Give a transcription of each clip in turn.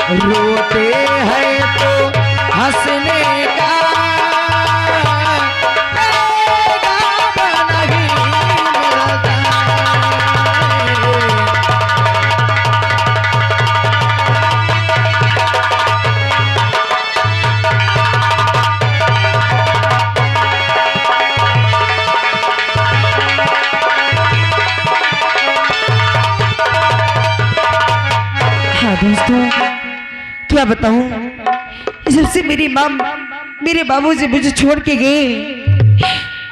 रोते हैं तो हंसने का नहीं मिलता। हाँ दोस्तों, क्या बताऊं, जब से मेरी माँ मेरे बाबूजी मुझे छोड़ के गए,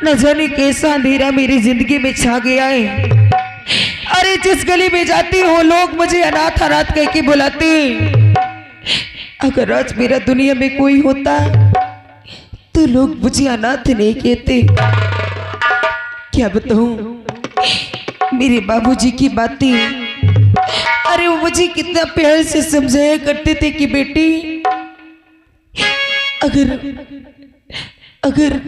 न जाने कैसा अंधेरा मेरी जिंदगी में छा गया है। अरे जिस गली में जाती हूँ लोग मुझे अनाथ अनाथ कह के बुलाते। अगर आज मेरा दुनिया में कोई होता तो लोग मुझे अनाथ नहीं कहते। क्या बताऊं, मेरे बाबूजी की बातें, अरे वो मुझे कितना प्यार से समझाया करते थे कि बेटी अगर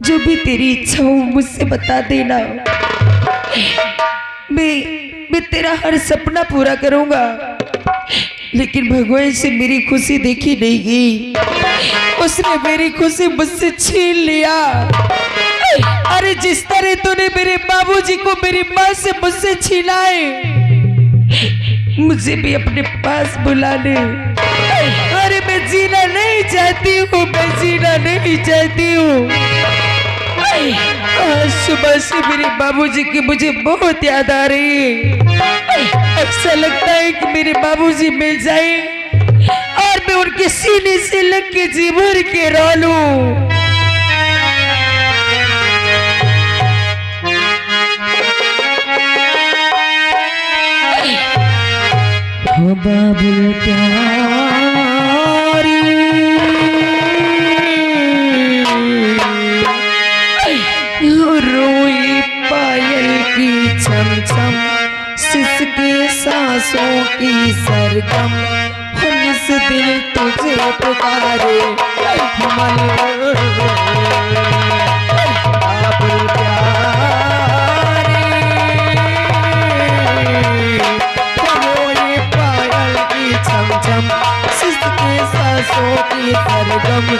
जो भी तेरी इच्छा हो मुझसे बता देना, मैं तेरा हर सपना पूरा करूंगा। लेकिन भगवान से मेरी खुशी देखी नहीं गई, उसने मेरी खुशी मुझसे छीन लिया। अरे जिस तरह तूने मेरे बाबूजी को मेरी माँ से मुझसे छीना है, मुझे भी अपने पास बुला ले। अरे मैं जीना नहीं चाहती हूँ, मैं जीना नहीं चाहती हूँ। सुबह से मेरे बाबूजी की मुझे बहुत याद आ रही है। ऐसा लगता है कि मेरे बाबूजी मिल जाए और मैं उनके सीने से लग के जी भर के रो लूं। हो बाबुल प्यारी, रोई पायल की छम छम, सिसके सांसों की सरगम, निस दिल तुझे पुकारे बाबुल की सरगम,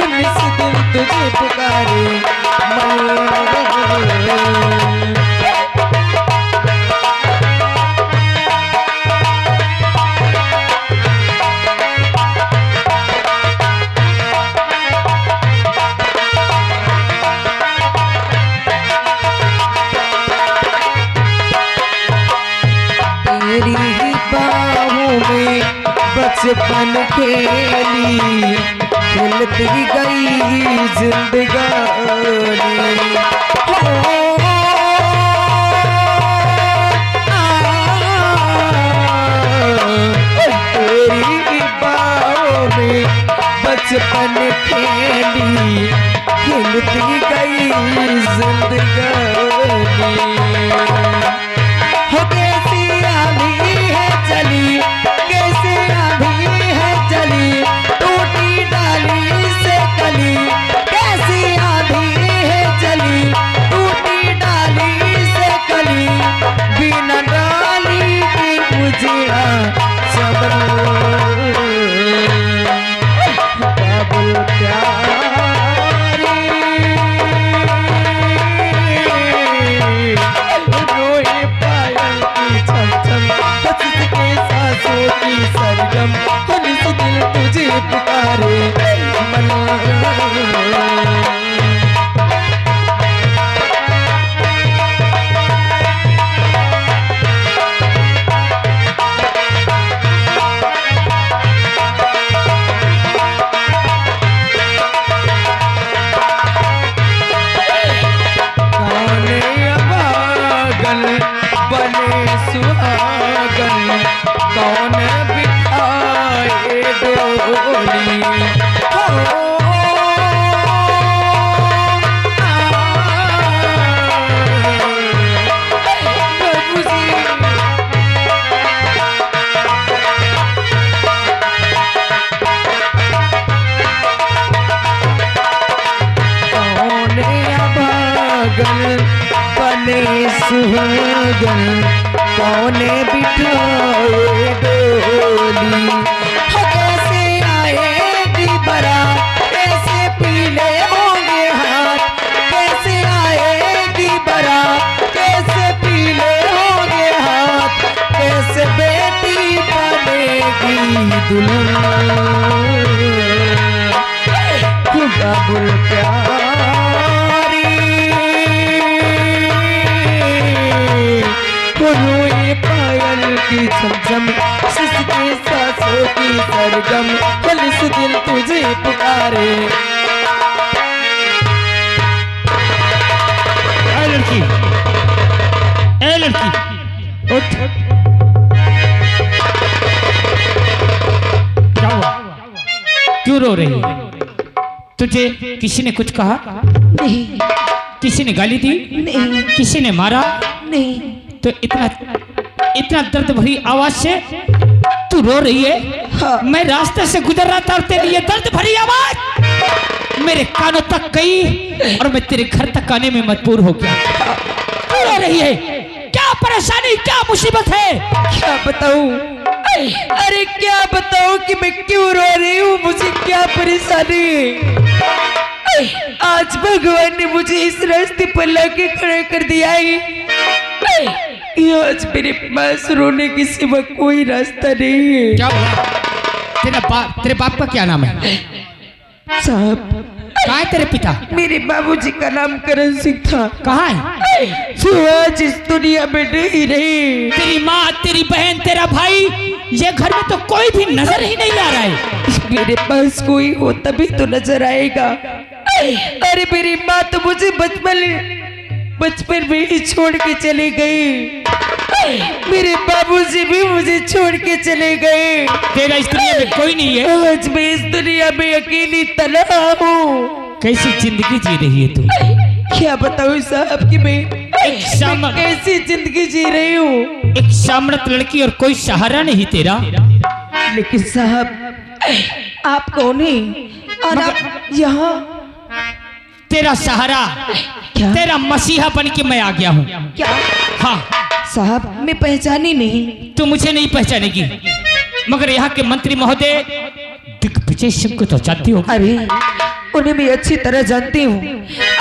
निस दिल तुझे पुकारे तेरी ही बाहों में बचपन खेली, खिलती गई जिंदगानी। तेरी बाहों में बचपन खेली, खिलती गई जिंदगानी। हो कैसी आंधी है चली, कैसी आंधी है चली, टूटी डाली से कली, कैसी आंधी है चली, टूटी डाली से कली, बिना डाली की उजड़ा चमन। बाबुल प्यारी, रोए पायल की छम छम, के सांसों की सरगम, निस दिल तुझे पुकारे मन। सुहागन कौन बिठाए डोली, कौन अभागन बने सुहागन, कौन बिठाए डोली। दुल्हन बाबुल प्यारी रोए पायल की झमझम सिसके सांसों की सरगम कलिस दिल तुझे पुकारे। लड़की ए लड़की उठ। क्या हुआ? क्यों रो रही है? तुझे किसी ने कुछ कहा? नहीं किसी ने गाली दी? नहीं किसी ने मारा? नहीं। तो इतना इतना दर्द भरी आवाज से तू रो रही है? हाँ। मैं रास्ते से गुजर रहा था और तेरी ये दर्द भरी आवाज मेरे कानों तक गई और मैं तेरे घर तक आने में मजबूर हो गया। क्यों रो रही है? क्या परेशानी, क्या मुसीबत है? क्या बताऊं? अरे क्या बताऊं कि मैं क्यों रो रही हूँ, मुझे क्या परेशानी है। आज भगवान ने मुझे इस रास्ते पर लाके खड़ा कर दिया है। आज मेरे पास रोने के सिवा कोई रास्ता नहीं है। क्या हुआ? तेरे बाप का क्या नाम है? साहब कहाँ है तेरे पिता? मेरे बाबूजी का नाम करण सिंह था। कहाँ है? जो आज इस दुनिया में नहीं रही। तेरी माँ, तेरी बहन, तेरा भाई, ये घर में तो कोई भी नजर ही नहीं आ रहा है। मेरे पास कोई हो तभी तो नजर आएगा। अरे मेरी माँ तो मुझे बचपन में ही छोड़ के चले गई। मेरे बाबूजी भी मुझे छोड़ के चले गए। तेरा इस दुनिया में कोई नहीं है। आज मैं इस दुनिया में अकेली तन्हा हूँ। कैसी जिंदगी जी रही है तू? क्या बताऊँ साहब कि मैं कैसी जिंदगी जी रही हूँ। एक सामर्थ लड़की और कोई सहारा नहीं तेरा। लेकिन साहब आप कौन है और आप यहाँ? तेरा सहारा, क्या? तेरा मसीहा बन के मैं आ गया हूँ। क्या? हाँ साहब मैं पहचानी नहीं। तू मुझे नहीं पहचानेगी, मगर यहाँ के मंत्री महोदय दिग्विजय सिंह को तो जानती हो। अरे उन्हें मैं अच्छी तरह जानती हूँ।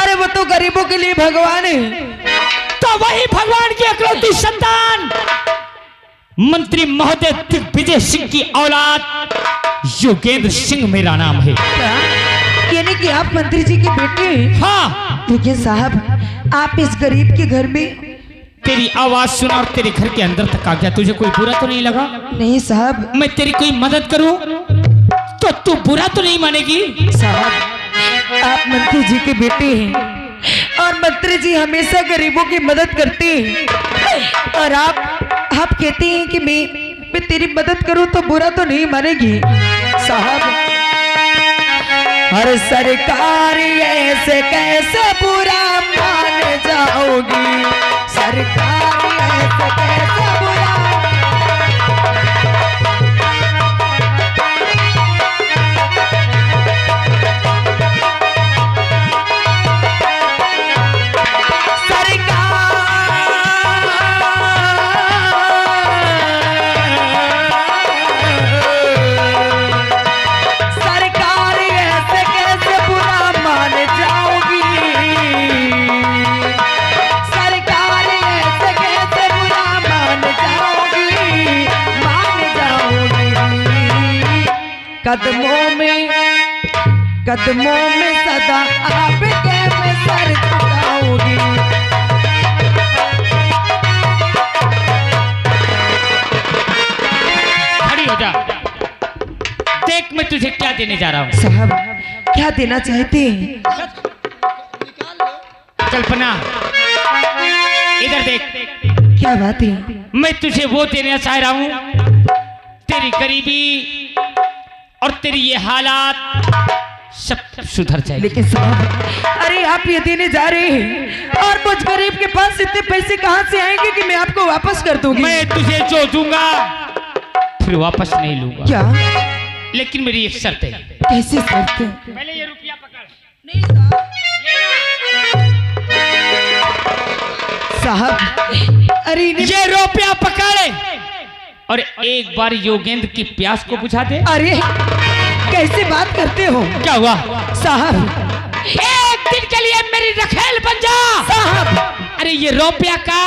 अरे वो तो गरीबों के लिए भगवान है। तो वही भगवान की इकलौती संतान मंत्री महोदय दिग्विजय सिंह की औलाद योगेंद्र सिंह मेरा नाम है। क्या? यानी कि आप मंत्री जी के बेटे हैं? हाँ। लेकिन साहब आप इस गरीब के घर में। तेरी आवाज सुना और तेरे घर के अंदर तक आ गया, तुझे कोई बुरा तो नहीं लगा? नहीं साहब। मैं तेरी कोई मदद करूं तो तू बुरा तो नहीं मानेगी? साहब आप मंत्री जी के बेटे हैं और मंत्री जी हमेशा गरीबों की मदद करते हैं। और आप कहते हैं कि मैं तेरी मदद करूं तो बुरा तो नहीं मानेगी। साहब हर सरकार ऐसे कैसे बुरा मान जाओगी? सरकार ऐसे कैसे बुरा। कदमों में सदा आपके मैं सर झुकाऊंगी। खड़ी हो जा, देख मैं तुझे क्या देने जा रहा हूँ। साहब क्या देना चाहते हैं? कल्पना इधर देख। क्या बात है? मैं तुझे वो देना चाह रहा हूँ, तेरी गरीबी और तेरी ये हालात सब सुधर जाए। लेकिन साहब अरे आप ये देने जा रहे हैं और कुछ गरीब के पास इतने पैसे कहाँ से आएंगे कि मैं आपको वापस कर दूंगी? मैं तुझे जो दूंगा फिर वापस नहीं लूंगा। क्या? लेकिन मेरी एक शर्त है। कैसी शर्त है? पहले ये रुपया पकड़। नहीं साहब। अरे ये रुपया पकड़ और एक बार योगेंद्र की प्यास को बुझा दे। अरे कैसे बात करते हो? क्या हुआ? साहब एक दिन के लिए मेरी रखेल बन जा। साहब अरे ये रुपया का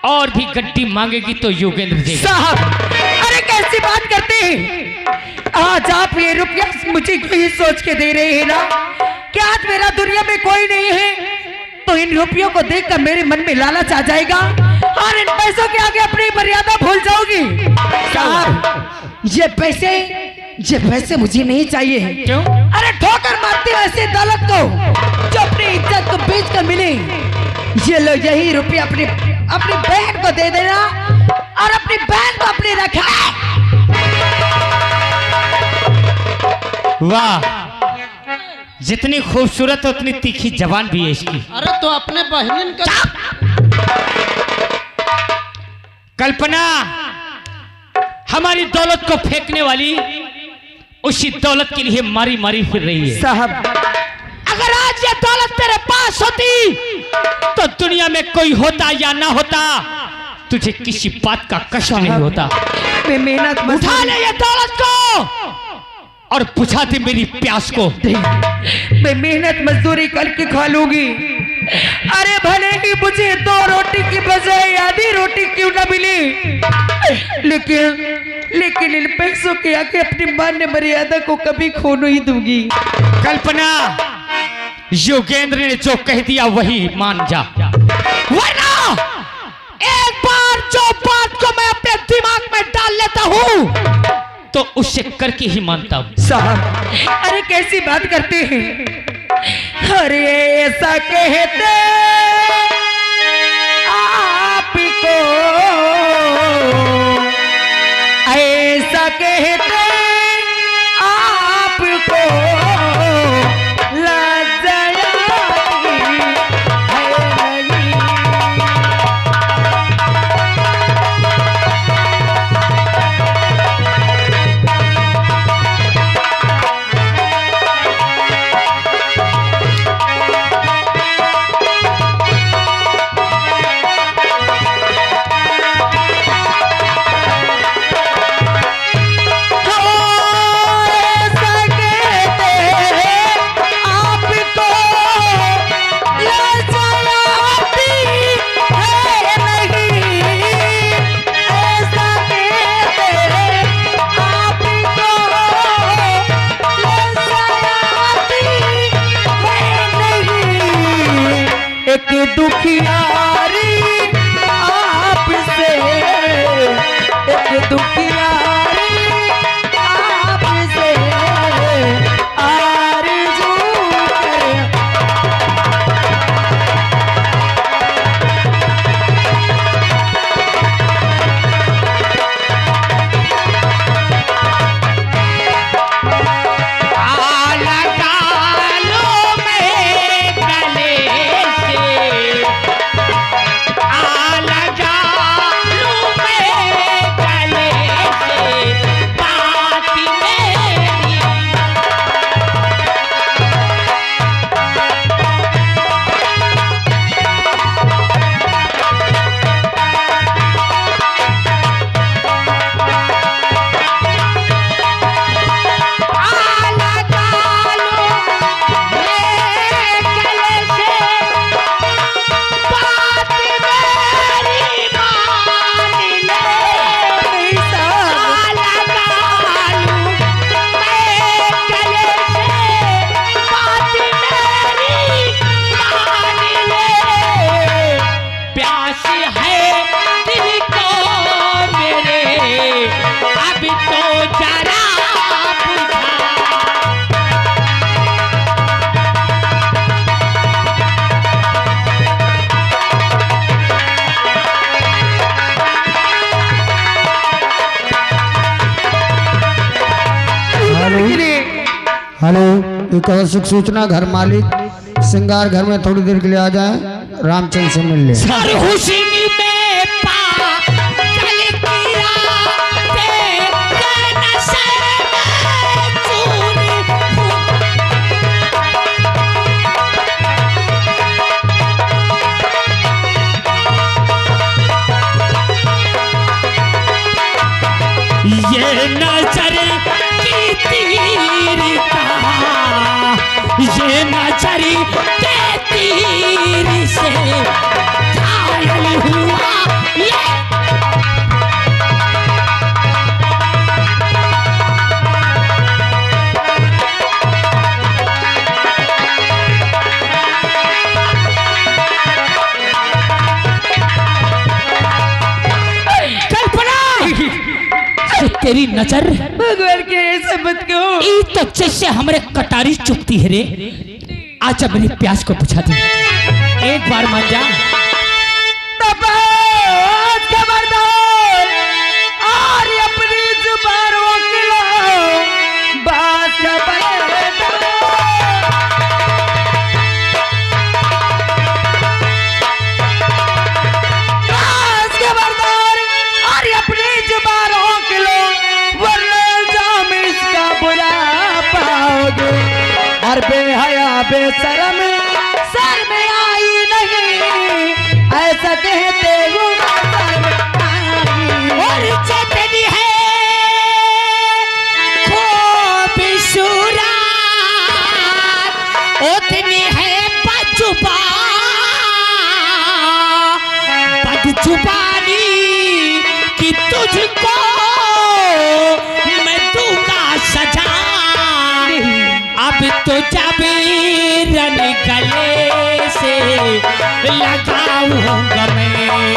और भी गड्डी मांगेगी तो योगेंद्र देगा। साहब अरे कैसी बात करते हैं? आज आप ये रुपया मुझे यही सोच के दे रहे हैं ना कि आज मेरा दुनिया में कोई नहीं है, तो इन रुपयों को देखकर मेरे मन में लालच आ जाएगा और इन पैसों के आगे अपनी मर्यादा भूल जाओगी। साहब, ये पैसे मुझे नहीं चाहिए। क्यों? अरे ठोकर मारती हो ऐसे दौलत को जो अपनी इज्जत को बेच कर मिले। ये लो, यही रुपया अपनी बहन को दे देना और अपनी बहन को अपनी रखा। वाह, जितनी खूबसूरत उतनी तीखी जबान भी है इसकी। अरे तो अपने बहन का कल्पना हमारी दौलत को फेंकने वाली उसी दौलत के लिए मारी मारी फिर रही है। साहब, अगर आज ये दौलत तेरे पास होती तो दुनिया में कोई होता या ना होता तुझे किसी बात का कष्ट नहीं होता। मैं मेहनत उठा ले ये दौलत को और बुझा दे मेरी प्यास को। मैं मेहनत मजदूरी करके खा लूंगी। अरे भले ही मुझे 2 रोटी की बजाय आधी रोटी क्यों ना मिली, लेकिन इन पैसों के आगे अपनी मान मर्यादा को कभी खो नहीं दूंगी। कल्पना, योगेंद्र ने जो कह दिया वही मान जा, वरना एक बार जो बात को मैं अपने दिमाग में डाल लेता हूँ तो उससे करके ही मानता हूँ। साहब, अरे कैसी बात करते हैं? अरे ऐसा कहते आपको, ऐसा कहते आपको लज्जा है नहीं। एक दुखियारी आपसे, एक दुखियारी आपसे आरज़ू करे। हेलो, एक आवश्यक सूचना। घर मालिक श्रृंगार घर में थोड़ी देर के लिए आ जाएं, रामचंद्र से मिल ले। ये नजर की तीर का, ये नजर के तीर से घायल हुआ ये। तेरी नजर भगवान के ऐसे मत कहो। ई तो जैसे हमारे कटारी चुपती है रे। आजा मेरी प्यास को बुझा दे, एक बार मान जा। तपास खबरदार और अपनी जुबानों के लो बात खबरदार। बात खबरदार और अपनी जुबानों के लो, वरना जाम इसका बुरा पाओगे। और बेहया बेशरम सर में आई नहीं, ऐसा कहते हो और चटनी है खूबसूरत, उतनी है बदजुबानी कि तुझको मैं दूंगा सजा। अब तो जब रन गले से लगाऊंगा मैं,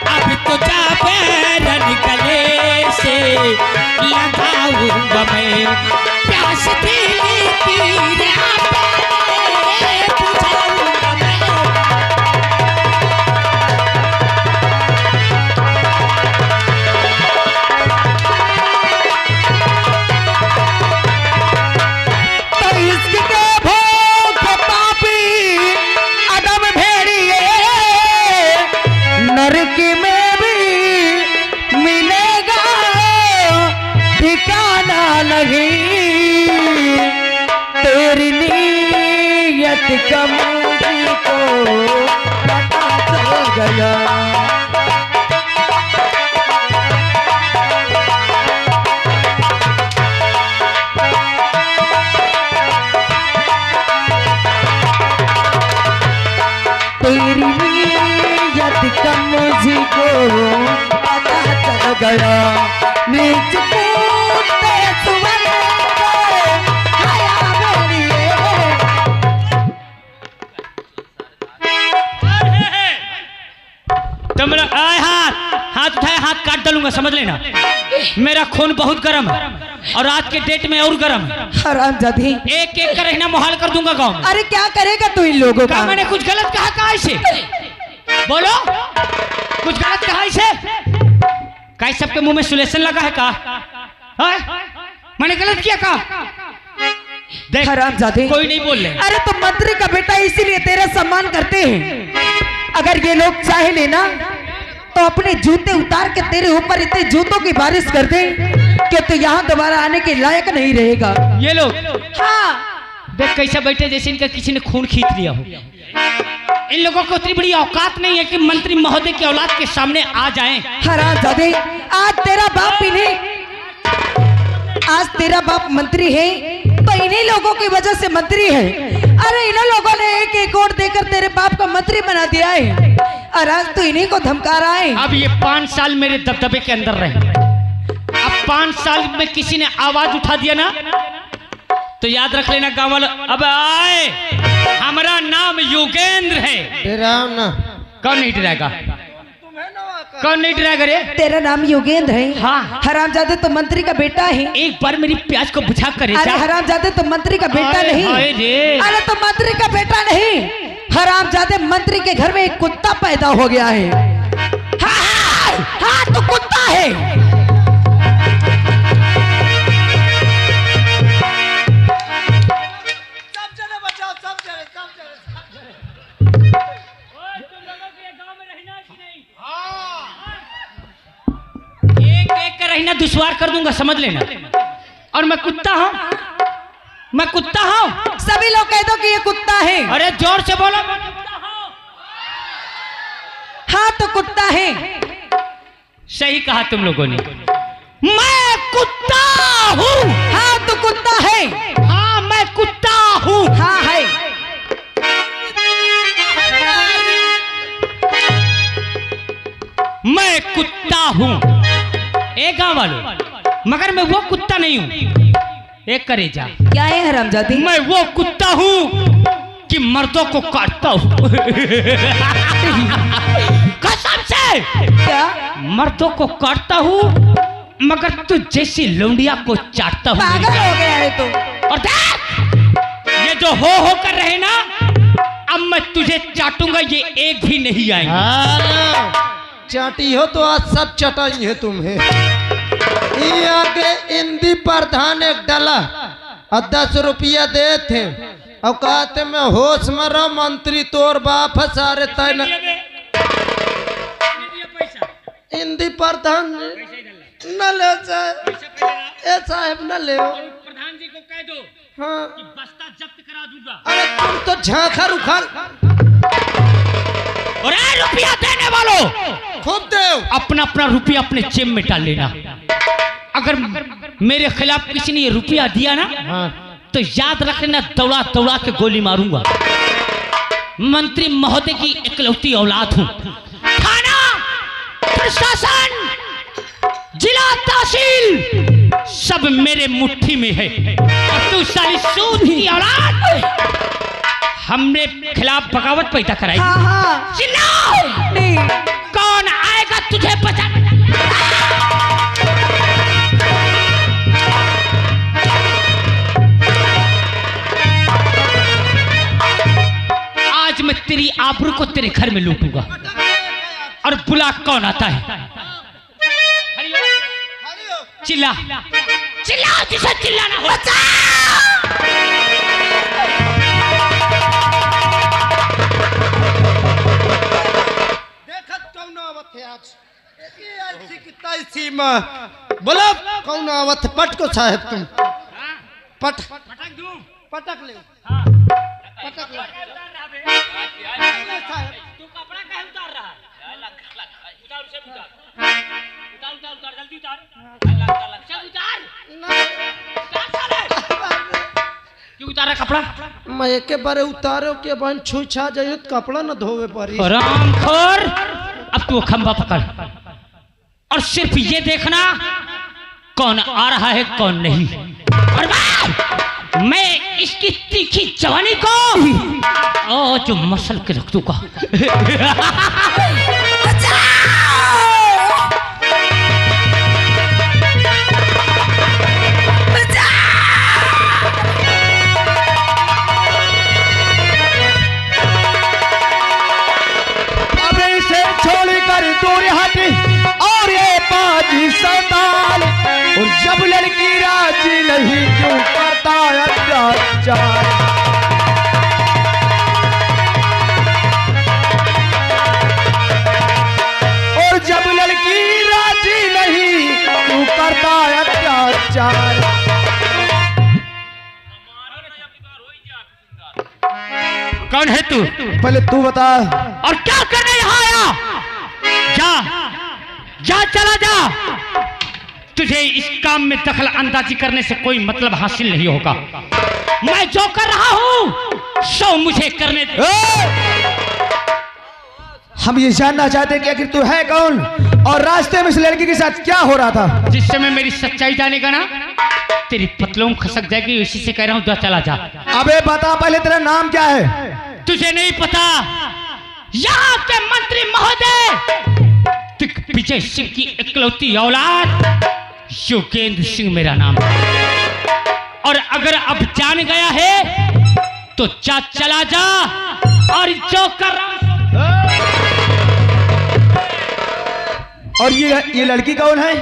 अब तो जब रन गले से लगाऊंगा मैं। प्यास दिल की राह पे बुझाऊंगा मैं। तो इसके भोग पापी अदम भेड़िए, नरक में भी मिलेगा ठिकाना नहीं। तेरी नीयत कमरी को पता चल गया। तेरी नीयत का मुझको पता चल गया। नीच कूदते सुअर को आया भेड़िए। तुम आए हाथ उठाए, हाथ काट डालूंगा, समझ लेना। मेरा खून बहुत गर्म है और आज के डेट में और गर्म है। हरामजादी, एक एक का रहना मुहाल कर दूंगा गांव में। अरे क्या करेगा तू इन लोगों का? मैंने कुछ गलत कहा? कहा इसे बोलो, कुछ गलत कहा इसे? का सबके मुंह में सुलेशन लगा है? का मैंने गलत किया? का देख हरामजादी, कोई नहीं बोल रहे। अरे तो मंत्री का बेटा इसीलिए तेरा सम्मान करते हैं। अगर ये लोग चाहे लेना तो अपने जूते उतार के तेरे ऊपर इतने जूतों की बारिश कर दे कि तो यहाँ दोबारा आने के लायक नहीं रहेगा। ये लोग हाँ, देख कैसे बैठे जैसे इनका किसी ने खून खींच लिया हो। इन लोगों को उतनी बड़ी औकात नहीं है कि मंत्री महोदय की औलाद के सामने आ जाएं। हरामजादे, आज तेरा बाप भी नहीं, आज तेरा बाप मंत्री है तो इन्हीं लोगों की वजह से मंत्री है। अरे इन लोगों ने एक एक वोट देकर तेरे बाप को मंत्री बना दिया है और आज तो इन्हीं को धमका रहा है। अब ये 5 साल मेरे दबदबे के अंदर रहे, अब 5 साल में किसी ने आवाज उठा दिया ना तो याद रख लेना गाँव वालों। अब आए, हमारा नाम योगेंद्र है। कौन नहीं डराएगा? कौन नहीं डराएगा रे? तेरा नाम योगेंद्र है? हाँ। हरामजादे तो मंत्री का बेटा है। एक बार मेरी प्याज को बुझा कर। अरे हरामजादे तो मंत्री का बेटा हाय, नहीं। हाय रे। अरे तो मंत्री का बेटा नहीं, हरामजादे मंत्री के घर में एक कुत्ता पैदा हो गया है। हाँ तो कुत्ता है। एक एक का रहना दुश्वार कर दूंगा, समझ लेना। और मैं कुत्ता हूँ, मैं कुत्ता हूँ। सभी लोग कह दो कि ये कुत्ता है। अरे जोर से बोलो, मैं कुत्ता हूँ। हाँ तो कुत्ता है। सही कहा तुम लोगों ने, मैं कुत्ता हूँ। हाँ तो कुत्ता है। हाँ मैं कुत्ता हूँ। हाँ है। मैं कुत्ता हूँ। एक गाँव वालों, मगर मैं वो कुत्ता नहीं हूँ। एक करेजा, क्या है हरामजादी? मैं वो कुत्ता हूँ कि मर्दों को काटता हूँ। मर्दों को काटता हूँ मगर तू जैसी लौंडिया को चाटता हूँ। पागल हो गया है तो। और देख ये जो हो कर रहे ना, अब मैं तुझे चाटूंगा, ये एक भी नहीं आएंगे। चाटी हो तो आज सब चटाई है तुम्हें। ये आगे हिंदी प्रधान एक डाला और 10 रुपया दे थे और कहते मैं होश में रहा मंत्री तोर बाप है सारे तय हिंदी प्रधान न ले साहब न ले प्रधान जी को कह दो हाँ कि बस्ता जब्त करा दूंगा। अरे तुम तो झांखा उखाड़ और रुपया देने वालों खूब दे अपना अपना रुपया अपने जेब में डाल लेना। अगर मेरे खिलाफ किसी ने ये रुपया दिया ना तो याद रखना, दौड़ा दौड़ा के गोली मारूंगा। मंत्री महोदय की इकलौती औलाद हूं। थाना प्रशासन जिला तहसील सब मेरे मुट्ठी में है और तू साली सूद की औलाद हमने खिलाफ बगावत पैदा कराई। हाँ हाँ चिल्लाओ नहीं। कौन आएगा तुझे बचा। आज मैं तेरी आबरू को तेरे घर में लूटूंगा और बुला कौन आता है। चिल्ला चिल्ला जिसे चिल्लाना हो। बोलो कौन आवत पट को साहब तुम पट पटक ले पटक ले तू कपड़ा कहे उतार रहा है। उतार उसे उतार उतार उतार उतार जल्दी उतार सब उतार क्यों उतारा कपड़ा। मैं एक बारे उतारो के बहन छू छा जाए तो कपड़ा न धोवे पड़ी। रामखोर अब तू खंभा पकड़ और सिर्फ ये देखना कौन आ रहा है कौन नहीं। और मैं इसकी तीखी जवानी को जो मसल के रख दूंगा। अब इसे छोड़ कर दूर हट और ये बाजी सताल, और जब लड़की राजी नहीं क्यों करता अत्याचार। और जब लड़की राजी नहीं क्यों करता अत्याचार। कौन है तू? पहले तू बता। और क्या करने यहाँ आया? जा जा चला जा। तुझे इस काम में दखल अंदाजी करने से कोई मतलब हासिल नहीं होगा। मैं जो कर रहा हूँ सो मुझे करने दे। हम ये जानना चाहते हैं कि आखिर तू है कौन और रास्ते में इस लड़की के साथ क्या हो रहा था। जिस समय मेरी सच्चाई जानेगा ना तेरी पतलून खसक जाएगी। इसी से कह रहा हूँ जा चला जा। अबे बता पहले तेरा नाम क्या है। तुझे नहीं पता? यहाँ के मंत्री महोदय विजय सिंह की इकलौती औलाद योगेंद्र सिंह मेरा नाम है। और अगर अब जान गया है तो जा चला जा और जो कर रहा। और ये लड़की कौन है?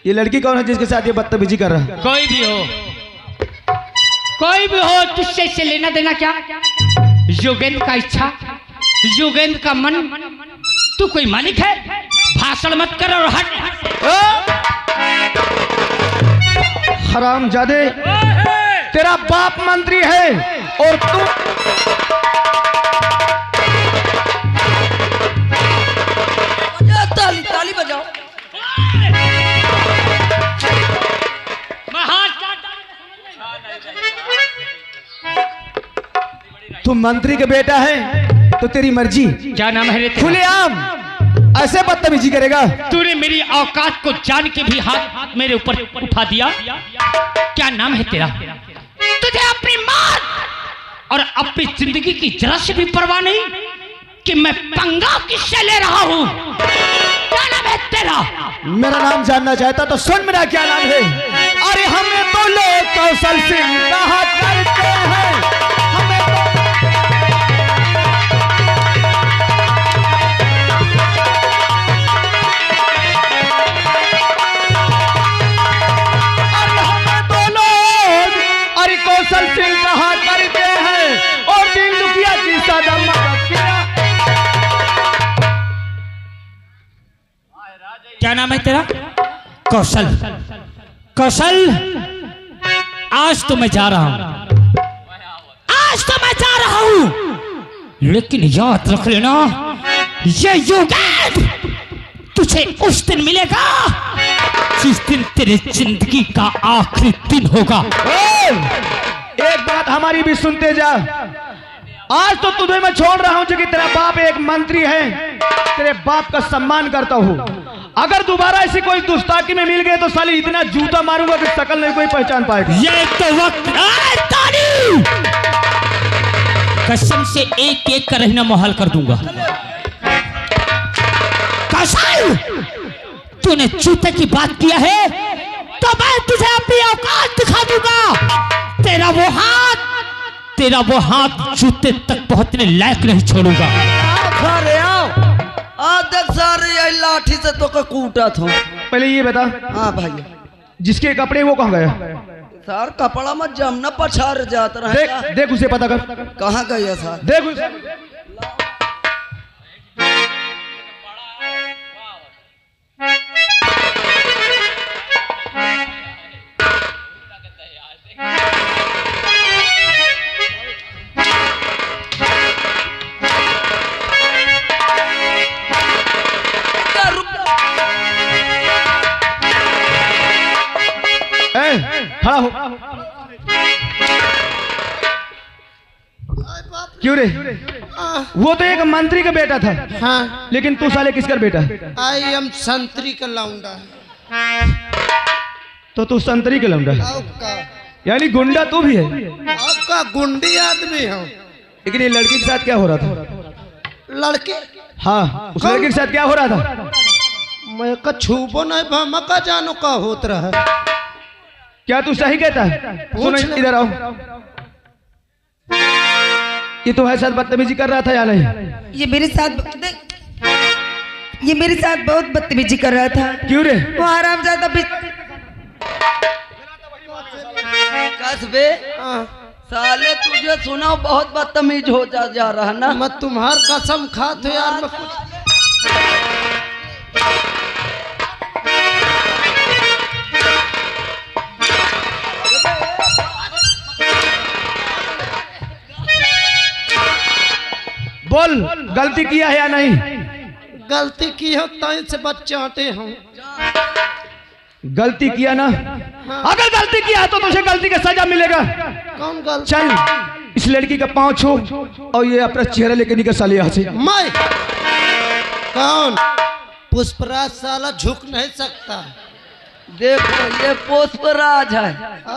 ये लड़की कौन है जिसके साथ ये बदतमीजी कर रहा है? कोई भी हो तुझसे इससे लेना देना क्या? योगेंद्र का इच्छा, योगेंद्र का मन। तू कोई मालिक है? भाषण मत कर और हट। हरामजादे, तेरा बाप मंत्री है और तू ताली ताली बजाओ। तू मंत्री के बेटा है तो तेरी मर्जी। क्या नाम है रे तेरा? खुलेआम ऐसे बदतमीजी करेगा? तूने मेरी औकात को जान के भी हाथ मेरे ऊपर उठा दिया। क्या नाम है तेरा? तुझे अपनी मौत और अपनी जिंदगी की जरा से भी परवाह नहीं कि मैं पंगा किससे ले रहा हूं। तेरा? मेरा नाम जानना चाहता तो सुन, मेरा क्या नाम है? अरे हमें तो लोग कौशल सिंह कहा करते हैं, हमें तो कौशल सिंह कहा करते हैं और दिन दुखिया की सदा मदद किया। क्या नाम है तेरा? कौशल। कौशल, आज तो मैं जा रहा हूं, आज तो मैं जा रहा हूं, लेकिन याद रख लेना, ये युगेंद्र तुझे उस दिन मिलेगा जिस दिन तेरे जिंदगी का आखिरी दिन होगा। एक बात हमारी भी सुनते जा, आज तो तुझे मैं छोड़ रहा हूं क्योंकि तेरा बाप एक मंत्री है, तेरे बाप का सम्मान करता हूं। अगर दोबारा ऐसी कोई गुस्ताखी में मिल गए तो साली इतना जूता मारूंगा कि शकल नहीं कोई पहचान पाएगा। ये तो वक्त, कसम से एक एक का रहना मुहाल कर दूंगा। कौशल, तूने जूते की बात किया है तो मैं तुझे अपनी औकात दिखा दूंगा। तेरा वो हाथ जूते तक पहुंचने लायक नहीं छोड़ूंगा। अरे आओ, आज देख सारे ये लाठी से तो कूटा था। पहले ये बता, हाँ भाई, जिसके कपड़े वो कहाँ गया? सर कपड़ा में जमना पछाड़ जाता रहे। देख उसे पता कर, कहाँ गया सर? देख उसे। खड़ा हो। क्यों रे? वो तो एक मंत्री का बेटा था। हाँ, लेकिन तू साले किसका बेटा? आई एम संतरी का लौंडा। तो तू संतरी का लौंडा, आपका यानी गुंडा तू भी है? आपका गुंडी आदमी हूँ। लेकिन ये लड़की के साथ क्या हो रहा था? लड़के? हाँ, उस लड़की के साथ क्या हो रहा था? मैं का छूबो नहीं भमा का जानो का होत रहा। क्या तू सही कहता है? सुनो इधर आओ। ये तुम्हारे साथ बदतमीजी कर रहा था या नहीं? ये मेरे साथ बहुत बदतमीजी कर रहा था। क्यों रे? वो हरामजादा कसबे साले, तुझे सुना बहुत बदतमीज हो जा रहा ना। मैं तुम्हार कसम खात हो यार, मैं कुछ बोल, गलती किया है या नहीं? गलती की हो तय से बचाते हूँ। गलती किया ना? अगर गलती किया तो तुझे गलती का सजा मिलेगा। कौन गलती? चल इस लड़की का पाँव छू और ये अपना चेहरा लेके निकल साले यहाँ से। मैं कौन? पुष्पराज साला झुक नहीं सकता। देखो ये पुष्पराज है।